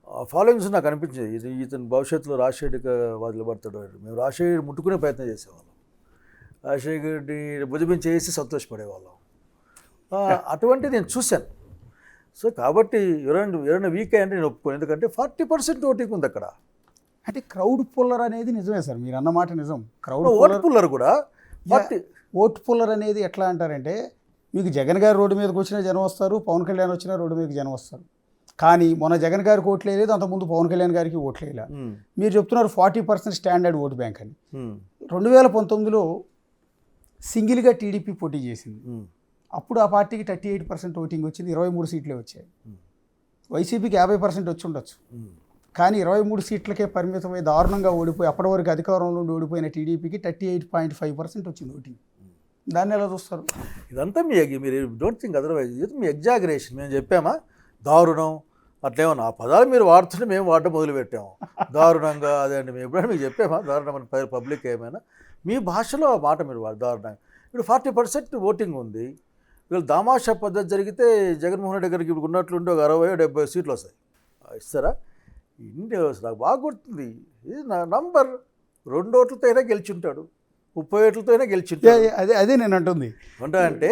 ఆ ఫాలోయింగ్స్ నాకు అనిపించింది ఇతను భవిష్యత్తులో రాజశేఖర్ వదిలిపడతాడు. మేము రాజశేఖర్ ముట్టుకునే ప్రయత్నం చేసేవాళ్ళం. రాజశేఖర్ని భుజం చేసి సంతోషపడేవాళ్ళం. అటువంటిది నేను చూశాను. సో కాబట్టి ఎవరైనా వీక్ అంటే నేను ఒప్పుకోను. ఎందుకంటే 40% ఓటింగ్ ఉంది అక్కడ. అంటే క్రౌడ్ పుల్లర్ అనేది నిజమే సార్, మీరు అన్నమాట నిజం. క్రౌడ్ ఓటు పుల్లర్ కూడా ఓట్ పుల్లర్ అనేది ఎట్లా అంటారంటే, మీకు జగన్ గారు రోడ్డు మీదకి వచ్చినా జనం వస్తారు, పవన్ కళ్యాణ్ వచ్చినా రోడ్డు మీదకి జనం వస్తారు. కానీ మొన్న జగన్ గారికి ఓట్లు వేయలేదు, అంతకుముందు పవన్ కళ్యాణ్ గారికి ఓట్లు వేయలే. మీరు చెప్తున్నారు 40% స్టాండర్డ్ ఓటు బ్యాంక్ అని. 2019లో సింగిల్గా టీడీపీ పోటీ చేసింది. అప్పుడు ఆ పార్టీకి 38% ఓటింగ్ వచ్చింది, 23 సీట్లే వచ్చాయి. వైసీపీకి 50% వచ్చి ఉండొచ్చు. కానీ 23 సీట్లకే పరిమితమై దారుణంగా ఓడిపోయి అప్పటి వరకు అధికారంలో నుండి ఓడిపోయిన టీడీపీకి 38.5% వచ్చింది ఓటింగ్. దాన్ని ఎలా చూస్తారు? ఇదంతా మీరు డోంట్ థింక్ అదర్వైజ్, ఇది మీ ఎగ్జాగరేషన్. మేము చెప్పామా దారుణం అట్లేమన్నా ఆ పదాలు మీరు వాడుతుంటే మేము వాడటం మొదలుపెట్టాము. దారుణంగా అదే అండి, మేము ఎప్పుడైనా మీకు చెప్పామా దారుణం అని పబ్లిక్ ఏమైనా? మీ భాషలో ఆ మాట మీరు దారుణంగా. ఇప్పుడు 40% ఓటింగ్ ఉంది. వీళ్ళు దామాషా పద్ధతి జరిగితే జగన్మోహన్ రెడ్డి గారికి ఇప్పుడు ఉన్నట్లుంటే ఒక 60-70 సీట్లు వస్తాయి. ఇస్తారా? ఇన్ని నాకు బాగా గుర్తుంది. ఇది నా నంబర్. 2 ఓట్లతో అయినా గెలిచుంటాడు, 30 ఓట్లతో అయినా గెలిచుంటాడు. అదే నేను అంటుంది. అంటే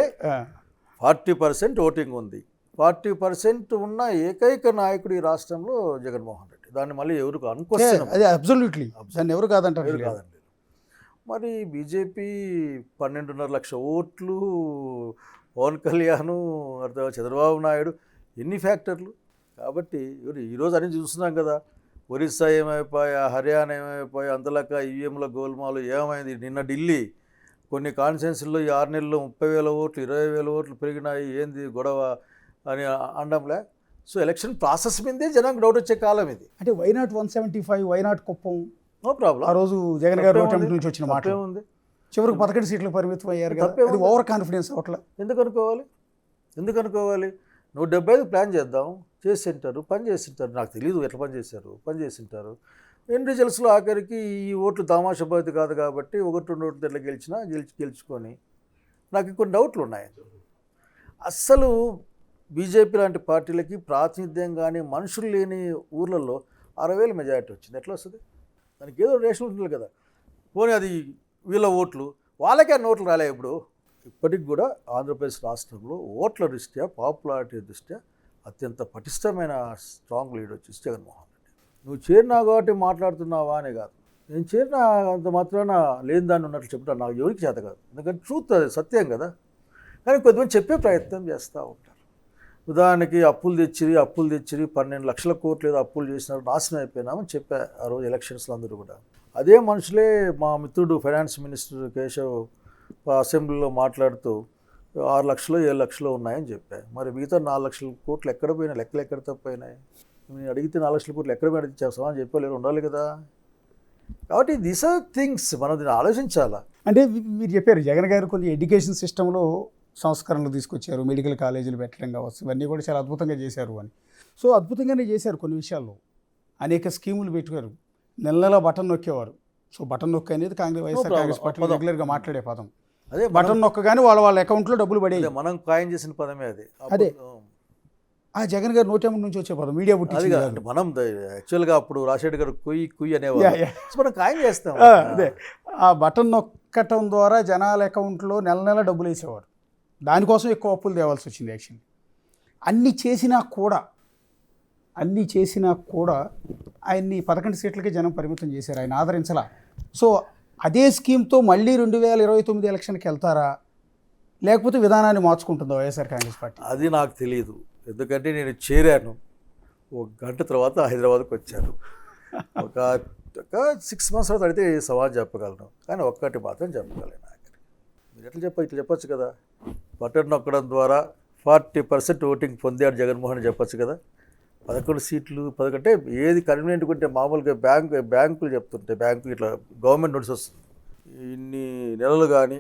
40% ఓటింగ్ ఉంది. 40% ఉన్న ఏకైక నాయకుడు ఈ రాష్ట్రంలో జగన్మోహన్ రెడ్డి. దాన్ని మళ్ళీ ఎవరు అనుకోవచ్చు? అదే అబ్సల్యూట్లీ, దాన్ని ఎవరు కాదంటారు. ఎవరు కాదండి. మరి బీజేపీ 12.5 లక్షల ఓట్లు, పవన్ కళ్యాణ్, చంద్రబాబు నాయుడు, ఎన్ని ఫ్యాక్టర్లు. కాబట్టి ఈరోజు అన్ని చూస్తున్నాం కదా, ఒరిస్సా ఏమైపోయా, హర్యానా ఏమైపోయా, అంతలక ఈవీఎంల గోల్మాలు ఏమైంది. నిన్న ఢిల్లీ కొన్ని కాన్స్టిట్యున్సీల్లో ఈ 6 నెలల్లో 30,000 ఓట్లు 20,000 ఓట్లు పెరిగినాయి, ఏంది గొడవ అని అనడంలే. సో ఎలక్షన్ ప్రాసెస్ మీదే జనానికి డౌట్ వచ్చే కాలం ఇది. అంటే why not 175, why not Kuppam, no problem. ఆ రోజు జగన్ గారు నుంచి వచ్చిన మాట ఉంది. చివరికి 11 సీట్లు పరిమితం అయ్యారు కదా, అది ఓవర్ కాన్ఫిడెన్స్ అట్లా. ఎందుకు అనుకోవాలి? 175 ప్లాన్ చేద్దాం, చేసింటారు, పని చేసింటారు. నాకు తెలియదు ఎట్లా పని చేసింటారు. ఎన్ని రిజల్ట్స్లో ఆఖరికి ఈ ఓట్లు దామాషా పద్ధతి కాదు కాబట్టి 1-2 ఓట్లు ఎట్లా గెలుచుకొని నాకు కొన్ని డౌట్లు ఉన్నాయి. అస్సలు బీజేపీ లాంటి పార్టీలకి ప్రాతినిధ్యం కానీ మనుషులు లేని ఊర్లలో 60,000 మెజారిటీ వచ్చింది. ఎట్లా వస్తుంది? దానికి ఏదో రేషన్ ఉంటుంది కదా. పోనీ అది వీళ్ళ ఓట్లు, వాళ్ళకే ఓట్లు రాలే. ఇప్పుడు ఇప్పటికి కూడా ఆంధ్రప్రదేశ్ రాష్ట్రంలో ఓట్ల దృష్ట్యా, పాపులారిటీ దృష్ట్యా అత్యంత పటిష్టమైన స్ట్రాంగ్ లీడ్ వచ్చేసి జగన్మోహన్ రెడ్డి. నువ్వు చేరినావు కాబట్టి మాట్లాడుతున్నావా అనే కాదు, నేను చేరిన అంత మాత్రాన లేని దాన్ని ఉన్నట్లు చెప్తాను. నాకు ఎవరికి చేత కాదు, ఎందుకంటే ట్రూత్ అది, సత్యం కదా. కానీ కొంతమంది చెప్పే ప్రయత్నం చేస్తూ ఉంటారు. ఉదాహరణకి అప్పులు తెచ్చిరి 12 లక్షల కోట్లు ఏదో అప్పులు చేసినారు, నాశనం అయిపోయినామని చెప్పారు ఆ రోజు ఎలక్షన్స్లో అందరూ కూడా. అదే మనుషులే మా మిత్రుడు ఫైనాన్స్ మినిస్టర్ కేశవ్ అసెంబ్లీలో మాట్లాడుతూ 6 లక్షలు 7 లక్షలు ఉన్నాయని చెప్పారు. మరి మిగతా 4 లక్షల కోట్లు ఎక్కడ పోయినాయి? లెక్కలు ఎక్కడ తప్పిపోయినాయి? నేను అడిగితే 4 లక్షల కోట్లు ఎక్కడ పోయినా చేస్తామా అని చెప్పలేరు, ఉండాలి కదా. కాబట్టి దీస్ ఆర్ థింగ్స్ మనం దీన్ని ఆలోచించాలా. అంటే మీరు చెప్పారు జగన్ గారు కొన్ని ఎడ్యుకేషన్ సిస్టంలో సంస్కరణలు తీసుకొచ్చారు, మెడికల్ కాలేజీలు పెట్టడం కావచ్చు, ఇవన్నీ కూడా చాలా అద్భుతంగా చేశారు అని. సో అద్భుతంగానే చేశారు కొన్ని విషయాల్లో, అనేక స్కీములు పెట్టారు. నెల బటన్ నొక్కేవారు. సో బటన్ నొక్క అనేది వైఎస్ఆర్ కాంగ్రెస్ పార్టీ రెగ్యులర్గా మాట్లాడే పదం. అదే బటన్ నొక్కగానే వాళ్ళ అకౌంట్లో డబ్బులు పడేది. మనం కాయిన్ చేసిన పదమే అది. అదే ఆ జగన్ గారు నోటెంట్ నుంచి వచ్చే పదం, మీడియా పుట్టి అంటే మనం యాక్చువల్గా అప్పుడు రాజశేఖర్ గారు కుయ్యి అనేవారు, మనం కాయిన్ చేస్తాం. అదే ఆ బటన్ నొక్కటం ద్వారా జనాల అకౌంట్లో నెల డబ్బులు వేసేవారు. దానికోసం ఎక్కువ అప్పులు తేవాల్సి వచ్చింది. యాక్చువల్లీ అన్నీ చేసినా కూడా ఆయన్ని 11 సీట్లకే జనం పరిమితం చేశారు, ఆయన ఆదరించలా. సో అదే స్కీమ్తో మళ్ళీ 2029 ఎలక్షన్కి వెళ్తారా, లేకపోతే విధానాన్ని మార్చుకుంటుందా వైఎస్ఆర్ కాంగ్రెస్ పార్టీ? అది నాకు తెలియదు. ఎందుకంటే నేను చేరాను, 1 గంట తర్వాత హైదరాబాద్కి వచ్చాను. ఒక 6 months తర్వాత అడిగితే సవాల్ చెప్పగలను, కానీ ఒక్కటి మాత్రం చెప్పగలను. మీరు ఇట్లా చెప్పచ్చు కదా, బటన్ నొక్కడం ద్వారా 40% ఓటింగ్ పొందాడు జగన్మోహన్ చెప్పచ్చు కదా. 11 సీట్లు 10 అంటే ఏది కన్వీనియంట్గా ఉంటే మామూలుగా బ్యాంకులు చెప్తుంటే, బ్యాంకు ఇట్లా గవర్నమెంట్ నోటీస్ వస్తుంది, ఇన్ని నెలలు కానీ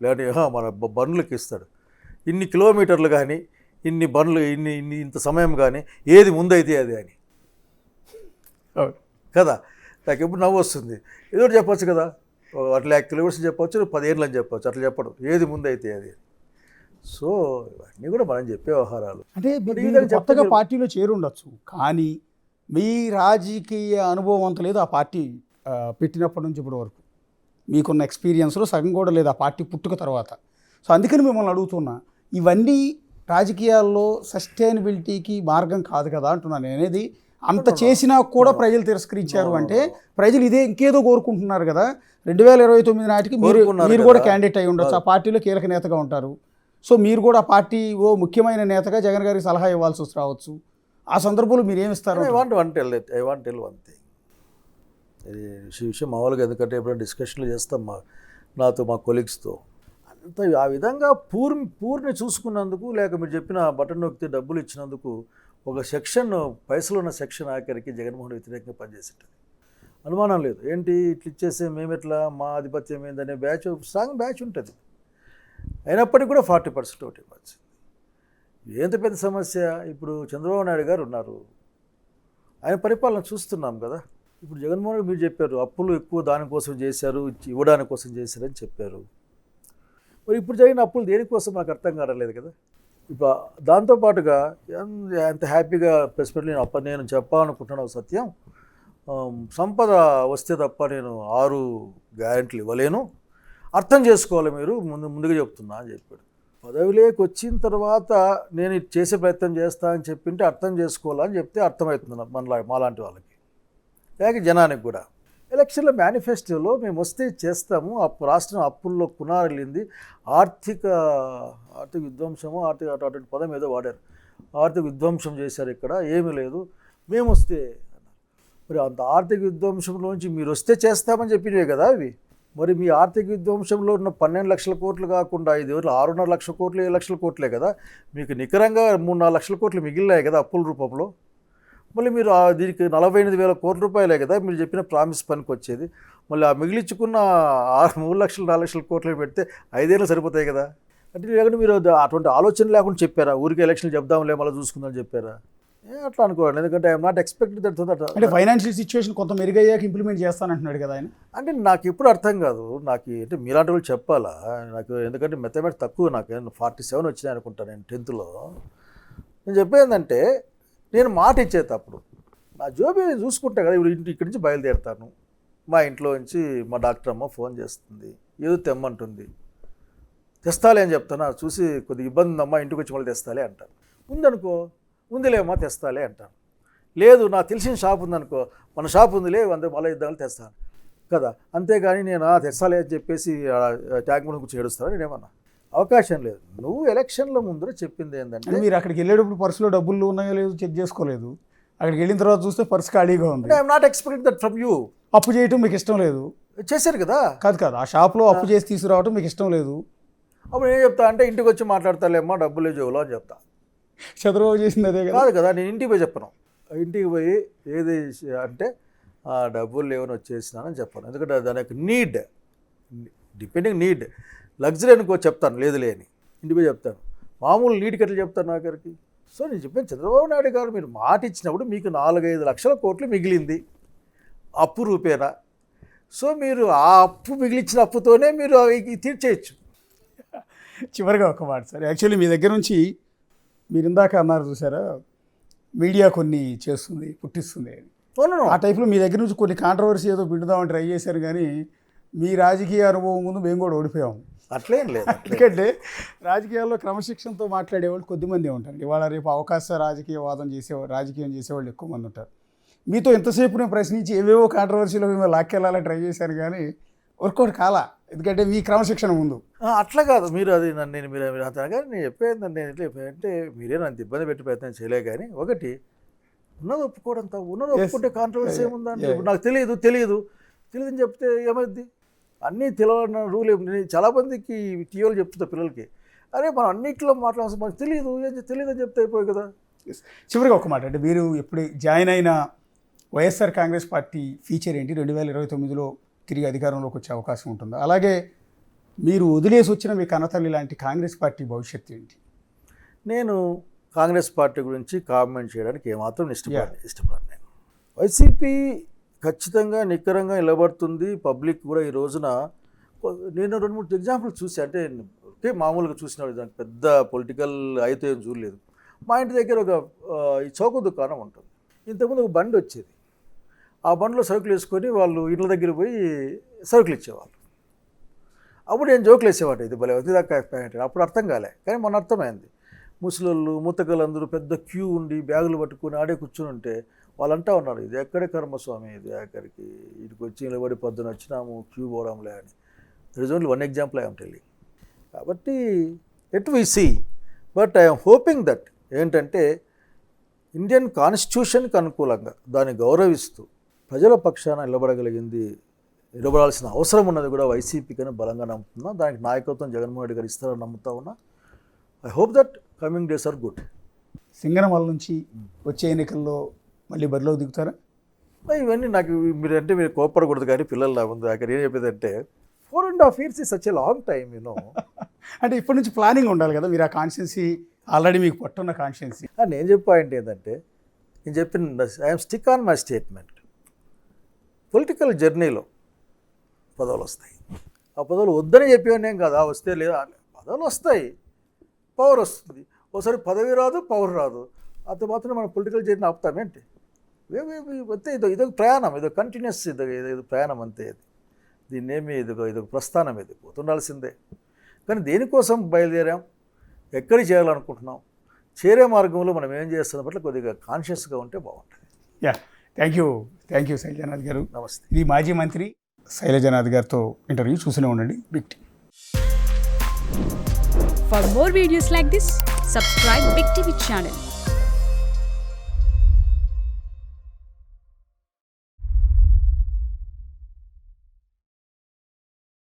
లేదంటే మన బండ్లకి ఇస్తాడు, ఇన్ని కిలోమీటర్లు కానీ, ఇన్ని బండ్లు, ఇంత సమయం కానీ, ఏది ముందైతే అది అని కదా. నాకు ఎప్పుడు నవ్వు వస్తుంది. ఏదో చెప్పచ్చు కదా, 1 lakh కిలోమీటర్స్ చెప్పవచ్చు, 10 ఏళ్ళు అని చెప్పవచ్చు, అట్లా చెప్పడం, ఏది ముందైతే అది. సో ఇవన్నీ కూడా మనం చెప్పే వ్యవహారాలు. అంటే కొత్తగా పార్టీలో చేరుండొచ్చు, కానీ మీ రాజకీయ అనుభవం అంత లేదు ఆ పార్టీ పెట్టినప్పటి నుంచి ఇప్పటి వరకు. మీకున్న ఎక్స్పీరియన్స్లో సగం కూడా లేదు ఆ పార్టీ పుట్టుక తర్వాత. సో అందుకని మిమ్మల్ని అడుగుతున్నా, ఇవన్నీ రాజకీయాల్లో సస్టైనబిలిటీకి మార్గం కాదు కదా అంటున్నాను. నేను అనేది అంత చేసినా కూడా ప్రజలు తిరస్కరించారు అంటే ప్రజలు ఇదే ఇంకేదో కోరుకుంటున్నారు కదా. 2029 నాటికి మీరు కూడా క్యాండిడేట్ అయి ఉండొచ్చు, ఆ పార్టీలో కీలక నేతగా ఉంటారు. సో మీరు కూడా ఆ పార్టీ ముఖ్యమైన నేతగా జగన్ గారికి సలహా ఇవ్వాల్సి రావచ్చు. ఆ సందర్భంలో మీరు ఏమిస్తారు? I want tell one thing. ఇది విషయం మామూలుగా, ఎందుకంటే ఎప్పుడైనా డిస్కషన్లు చేస్తాం నాతో మా కొలీగ్స్తో. అంత ఆ విధంగా పూర్ని చూసుకున్నందుకు, లేక మీరు చెప్పిన బటన్ నొక్కితే డబ్బులు ఇచ్చినందుకు ఒక సెక్షన్, పైసలు ఉన్న సెక్షన్ ఆఖరికి జగన్మోహన్ వ్యతిరేకంగా పనిచేసింటుంది. అనుమానం లేదు. ఏంటి ఇట్లా ఇచ్చేస్తే మేమెట్లా, మా ఆధిపత్యం ఏందనే స్ట్రాంగ్ బ్యాచ్ ఉంటుంది. అయినప్పటికీ కూడా 40% ఒకటి ఇవ్వచ్చు. ఎంత పెద్ద సమస్య. ఇప్పుడు చంద్రబాబు నాయుడు గారు ఉన్నారు, ఆయన పరిపాలన చూస్తున్నాం కదా. ఇప్పుడు జగన్మోహన్ రెడ్డి మీరు చెప్పారు అప్పులు ఎక్కువ దానికోసం చేశారు, ఇవ్వడానికి కోసం చేశారని చెప్పారు. మరి ఇప్పుడు జరిగిన అప్పులు దేనికోసం నాకు అర్థం కావట్లేదు కదా. ఇప్పుడు దాంతోపాటుగా ఎంత హ్యాపీగా ప్రెసిడెంట్ నేను చెప్పాలనుకుంటున్నాను సత్యం, సంపద వస్తే తప్ప నేను 6 గ్యారెంటీలు ఇవ్వలేను, అర్థం చేసుకోవాలి మీరు, ముందుగా చెప్తున్నా అని చెప్పాడు. పదవిలోకి వచ్చిన తర్వాత నేను ఇది చేసే ప్రయత్నం చేస్తా అని చెప్పింటే అర్థం చేసుకోవాలని చెప్తే అర్థమవుతుంది మాలాంటి వాళ్ళకి, లేక జనానికి కూడా. ఎలక్షన్ల మేనిఫెస్టోలో మేము వస్తే చేస్తాము, రాష్ట్రం అప్పుల్లో కునారిల్లింది, ఆర్థిక విధ్వంసము, అటువంటి పదం ఏదో వాడారు, ఆర్థిక విధ్వంసం చేశారు, ఇక్కడ ఏమీ లేదు, మేము వస్తే. మరి అంత ఆర్థిక విధ్వంసంలోంచి మీరు వస్తే చేస్తామని చెప్పినవే కదా అవి. మరి మీ ఆర్థిక విధ్వంసంలో ఉన్న 12 లక్షల కోట్లు కాకుండా 6.5 లక్షల కోట్లు, 7 లక్షల కోట్లే కదా మీకు నికరంగా 3-4 లక్షల కోట్లు మిగిలినాయి కదా అప్పుల రూపంలో. మళ్ళీ మీరు దీనికి 48,000 కోట్ల రూపాయలే కదా మీరు చెప్పిన ప్రామిస్ పనికి వచ్చేది. మళ్ళీ ఆ మిగిలించుకున్న 3 లక్షలు 4 లక్షల కోట్లు పెడితే 5 ఏళ్ళు సరిపోతాయి కదా. అంటే లేకుంటే మీరు అటువంటి ఆలోచన లేకుండా చెప్పారా, ఊరికి ఎలక్షన్లు చెప్దాంలే మళ్ళీ చూసుకుందని చెప్పారా? అట్లా అనుకోండి, ఎందుకంటే ఐఎమ్ నాట్ ఎక్స్పెక్టెడ్ దట్. అంటే ఫైనాన్షియల్ సిచ్యువేషన్ కొంత మెరుగయ్యాక ఇంప్లిమెంట్ చేస్తానంటున్నాడు కదా ఆయన. అంటే నాకు ఎప్పుడు అర్థం కాదు, నాకు అంటే మీలాంటి వాళ్ళు చెప్పాలా నాకు, ఎందుకంటే మెథమెటిక్స్ తక్కువ, నాకు 47 వచ్చినాయి అనుకుంటాను నేను 10th. నేను చెప్పేందంటే నేను మాట ఇచ్చేటప్పుడు నా జోబీ నేను చూసుకుంటా కదా. ఇప్పుడు ఇక్కడి నుంచి బయలుదేరుతాను, మా ఇంట్లో నుంచి మా డాక్టర్ అమ్మ ఫోన్ చేస్తుంది, ఏదో తెమ్మంటుంది, తెస్తాలే అని చెప్తాను. చూసి కొద్దిగా ఇబ్బంది ఉందమ్మా, ఇంటికి వచ్చి మళ్ళీ తెస్తాలే అంటాను. ఉందనుకో, ఉందిలేమ్మా తెస్తాలే అంటాను. లేదు నాకు తెలిసిన షాప్ ఉందనుకో, మన షాప్ ఉందిలే, మళ్ళీ ఇద్దామని తెస్తాను కదా. అంతేగాని నేను తెస్తాలే అని చెప్పేసి ట్యాంక్ ముందు కూర్చొని ఏడుస్తాను నేనేమన్నా, అవకాశం లేదు. నువ్వు ఎలక్షన్ల ముందర చెప్పింది ఏంటంటే, మీరు అక్కడికి వెళ్ళేటప్పుడు పర్సులో డబ్బులు ఉన్నాయో లేదో చెక్ చేసుకోలేదు, అక్కడికి వెళ్ళిన తర్వాత చూస్తే పర్సు ఖాళీగా ఉంది. I'm not expecting that from you. అప్పు చేయటం మీకు ఇష్టం లేదు, చేశారు కదా. కాదు ఆ షాప్లో అప్పు చేసి తీసుకురావటం మీకు ఇష్టం లేదు. అప్పుడు ఏం చెప్తా అంటే, ఇంటికి వచ్చి మాట్లాడతాలేమ్మా డబ్బులే జోలో అని చెప్తా. చంద్రబాబు చేసింది అదే కాదు కదా. నేను ఇంటికి పోయి చెప్పను, ఇంటికి పోయి ఏది అంటే డబ్బులు లేవని వచ్చేసినానని చెప్పాను. ఎందుకంటే దాని యొక్క నీడ్, డిపెండింగ్ నీడ్, లగ్జరీ అనుకో చెప్తాను, లేదు లేని ఇంటికి పోయి చెప్తాను. మామూలు నీటికి ఎట్లా చెప్తాను నాకరికి. సో నేను చెప్పాను, చంద్రబాబు నాయుడు గారు మీరు మాట ఇచ్చినప్పుడు మీకు 4-5 లక్షల కోట్లు మిగిలింది అప్పు రూపేనా. సో మీరు ఆ అప్పు మిగిలించిన అప్పుతోనే మీరు తీర్చేయచ్చు. చివరిగా ఒక మాట సార్, యాక్చువల్లీ మీ దగ్గర నుంచి మీరు ఇందాక అన్నారు చూసారా, మీడియా కొన్ని చేస్తుంది పుట్టిస్తుంది అని. ఆ టైప్లో మీ దగ్గర నుంచి కొన్ని కాంట్రవర్సీ ఏదో పిండుదామని ట్రై చేశారు, కానీ మీ రాజకీయ అనుభవం ముందు మేము కూడా ఓడిపోయాము. అట్లేం లేదు. ఎందుకంటే రాజకీయాల్లో క్రమశిక్షణతో మాట్లాడేవాళ్ళు కొద్దిమంది ఉంటారు. ఇవాళ రేపు అవకాశ రాజకీయం చేసేవాళ్ళు ఎక్కువ మంది ఉంటారు. మీతో ఎంతసేపు నేను ప్రశ్నించి ఏవేవో కాంట్రవర్సీలో మేము లాక్కెళ్ళాలని ట్రై చేశాను, కానీ వర్కౌట్ కాలా. ఎందుకంటే మీ క్రమశిక్షణ ముందు అట్లా కాదు. మీరు అది నన్ను మీరు అంటారు కానీ నేను చెప్పేది నేను ఎట్లా అంటే, మీరే నన్ను ఇబ్బంది పెట్టి ప్రయత్నం చేయలే. కానీ ఒకటి ఉన్నది ఒప్పుకోవడం, ఉన్నది ఒప్పుకుంటే కాంట్రవర్సీ ఏముందంటే, ఇప్పుడు నాకు తెలియదు అని చెప్తే ఏమైంది? అన్నీ తెలియని రూల్ చాలామందికి టీవీలు చెప్తుంటా పిల్లలకి, అరే మనం అన్నింటిలో మాట్లాడాల్సి మనకు తెలియదు అని చెప్తే అయిపోయి కదా. చివరిగా ఒక మాట, అంటే మీరు ఎప్పుడు జాయిన్ అయిన వైఎస్ఆర్ కాంగ్రెస్ పార్టీ ఫీచర్ ఏంటి? 2029లో తిరిగి అధికారంలోకి వచ్చే అవకాశం ఉంటుందా? అలాగే మీరు వదిలేసి వచ్చిన మీ కన్నతల్లి లాంటి కాంగ్రెస్ పార్టీ భవిష్యత్తు ఏంటి? నేను కాంగ్రెస్ పార్టీ గురించి కామెంట్ చేయడానికి ఏమాత్రం ఇష్టపడను. నేను వైసీపీ ఖచ్చితంగా నిక్కరంగా నిలబడుతుంది. పబ్లిక్ కూడా ఈ రోజున నేను 2-3 ఎగ్జాంపుల్స్ చూసి, అంటే మామూలుగా చూసిన దానికి పెద్ద పొలిటికల్ అయితే ఏం చూడలేదు. మా ఇంటి దగ్గర ఒక ఈ చౌక దుకాణం ఉంటుంది. ఇంతకుముందు ఒక బండి వచ్చేది, ఆ బండిలో సరుకులు వేసుకొని వాళ్ళు ఇంట్ల దగ్గర పోయి సరుకులు ఇచ్చేవాళ్ళు. అప్పుడు నేను జోకులు వేసేవాడు, ఇది భలే వద్దు దాకా అప్పుడు అర్థం కాలే, కానీ మొన్న అర్థమైంది. ముసలోళ్ళు ముత్తకలు అందరూ పెద్ద క్యూ ఉండి బ్యాగులు పట్టుకొని ఆడే కూర్చుని ఉంటే వాళ్ళు అంటా ఉన్నారు, ఇది ఎక్కడే కర్మస్వామి, ఇది ఎక్కడికి ఇటుకు వచ్చి నిలబడి పొద్దున వచ్చినాము క్యూ పోవడంలే అని. There is only one example I'm telling. కాబట్టి at we see, but I'm hoping that ఏంటంటే ఇండియన్ కాన్స్టిట్యూషన్కి అనుకూలంగా దాన్ని గౌరవిస్తూ ప్రజల పక్షాన నిలబడాల్సిన అవసరం ఉన్నది కూడా వైసీపీకి అని బలంగా నమ్ముతున్నా. దానికి నాయకత్వం జగన్మోహన్ రెడ్డి గారు ఇస్తారని నమ్ముతా ఉన్నా. I hope that coming days are good. Singanamala నుంచి వచ్చే ఎన్నికల్లో మళ్ళీ బరిలోకి దిగుతారా? ఇవన్నీ నాకు మీరు కోప్పడకూడదు, కానీ పిల్లలు నా ముందు అక్కడ ఏం చెప్పేదంటే 4.5 years is such a long time, you know. అంటే ఇప్పటి నుంచి ప్లానింగ్ ఉండాలి కదా, మీరు ఆ కాన్స్టిట్యున్సీ ఆల్రెడీ మీకు పట్టున్న కాన్స్టిట్యున్సీ. నేను చెప్పే పాయింట్ ఏంటంటే, నేను చెప్పిన I'm stick on my statement. Political జర్నీలో పదవులు వస్తాయి. ఆ పదవులు వద్దని చెప్పేవాడిని కాదు, వస్తే లేదా పదవులు వస్తాయి, పవర్ వస్తుంది. ఒకసారి పదవి రాదు, పవర్ రాదు. అంత మాత్రం మనం పొలిటికల్ జర్నీ ఆపుతామేంటి? అంతే, ఇదొక ప్రయాణం, ఇదో కంటిన్యూస్, ఇది ప్రయాణం అంతే. దీన్నేమి ఇదొక ప్రస్థానం, ఇది పోతుండాల్సిందే. కానీ దేనికోసం బయలుదేరాం, ఎక్కడికి చేయాలనుకుంటున్నాం, చేరే మార్గంలో మనం ఏం చేస్తున్న పట్ల కొద్దిగా కాన్షియస్గా ఉంటే బాగుంటుంది. థ్యాంక్ యూ శైలజానాథ్ గారు. నమస్తే. ఇది మాజీ మంత్రి శైలజానాథ్ గారితో ఇంటర్వ్యూ. చూస్తూనే ఉండండి Big TV. For more videos like this, subscribe Big TV channel.